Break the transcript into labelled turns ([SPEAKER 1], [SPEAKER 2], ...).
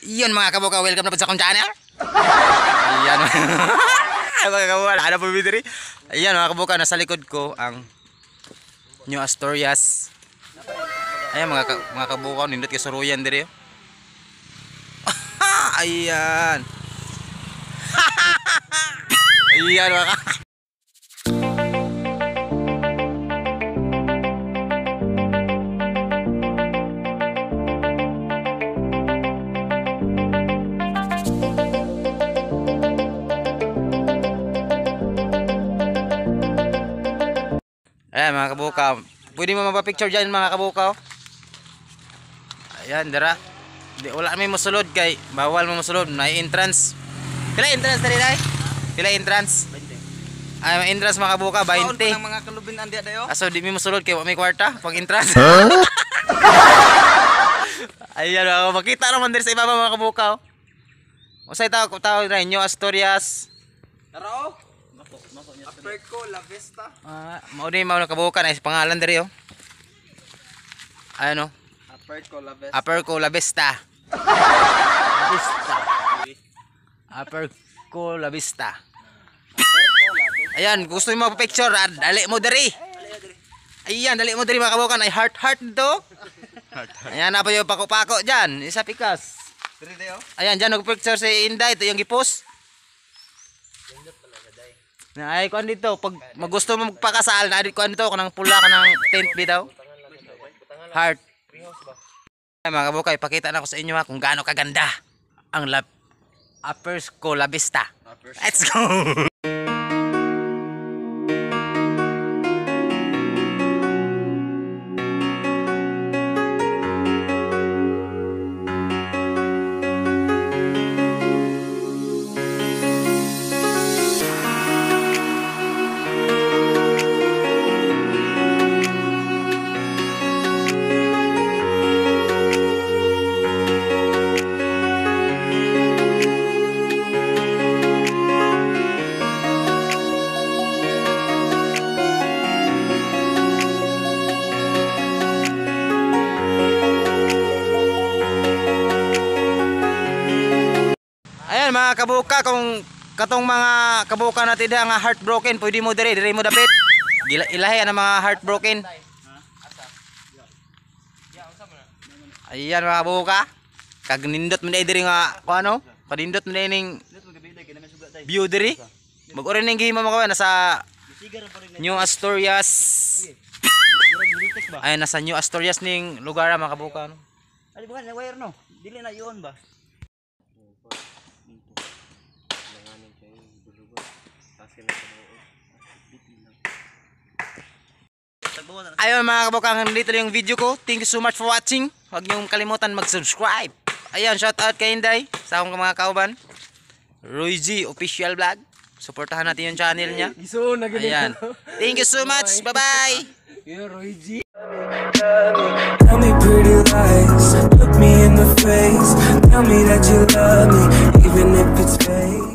[SPEAKER 1] Iyon mga kabuka, welcome na po sa akong channel. Ayan mga kabuka, ada po video. Ayan mga kabuka, nasa likod ko ang New Asturias. Ayan mga kabuka, nindot kay suruyan diri. Ayan. Ayan mga kabuka. Ayan mga kabuka, pwede mo mapapicture dyan mga kabuka. Ayan dara. Wala may masulod kay bawal mo masulod. May entrance. Pila entrance tadi day? Pila entrance? 20. Ay may entrance mga kabuka 20.
[SPEAKER 2] Ang mga kalubin andi dayo.
[SPEAKER 1] Aso di mo masulod kay may kwarta pag entrance. Ayan makita naman diri sa ibaba mga kabuka. Usay tao rin New Asturias.
[SPEAKER 2] Tara Aperco La Vista.
[SPEAKER 1] Mauni mao na kabuka na pangalan diri oh. Ano?
[SPEAKER 2] Aperco La Vista.
[SPEAKER 1] Aperco La Vista. Aperco La Vista. Ayan, gusto mo pa-picture, dali mo diri. Ayan, dali mo diri mga kabuka, ay heart dito. Ayan na pa yung pako-pako diyan, isa pikas.
[SPEAKER 2] Diri dayo.
[SPEAKER 1] Ayan, diyan nag-picture si Inday, ito yung gipos. Ay kuan dito pag magusto mo magpakasal na kuan dito kanang pula kanang tent bitaw. Heart. Ay mga kabuka, ipakita na ko sa inyo kung gaano kaganda ang Aperco La Vista. Let's go. Ayan mga kabuka, kung katong mga kabuka natin nga heartbroken, pwede mo diri mo dapit. Ilahi ang mga heartbroken. Ayan mga kabuka, kag nindot mo diri nga ano, padindot mo ning view diri. Mag-ori ning gihimo mo kawan nasa New Asturias. Ayan nasa New Asturias ning lugar mga kabuka no.
[SPEAKER 2] Ali bukan wire no. Dili na yon ba?
[SPEAKER 1] Ayun mga kabuka, dito yung video ko. Thank you so much for watching. Huwag niyong kalimutan mag-subscribe. Ayun, shout out kay Inday sa akong mga kauban. Roy G Official Vlog. Suportahan natin yung channel niya. Ayan. Thank you so much. Bye-bye.
[SPEAKER 2] Roy G.
[SPEAKER 3] Tell me pretty lies, look me in the face. Tell me that you love me, even if it's fake.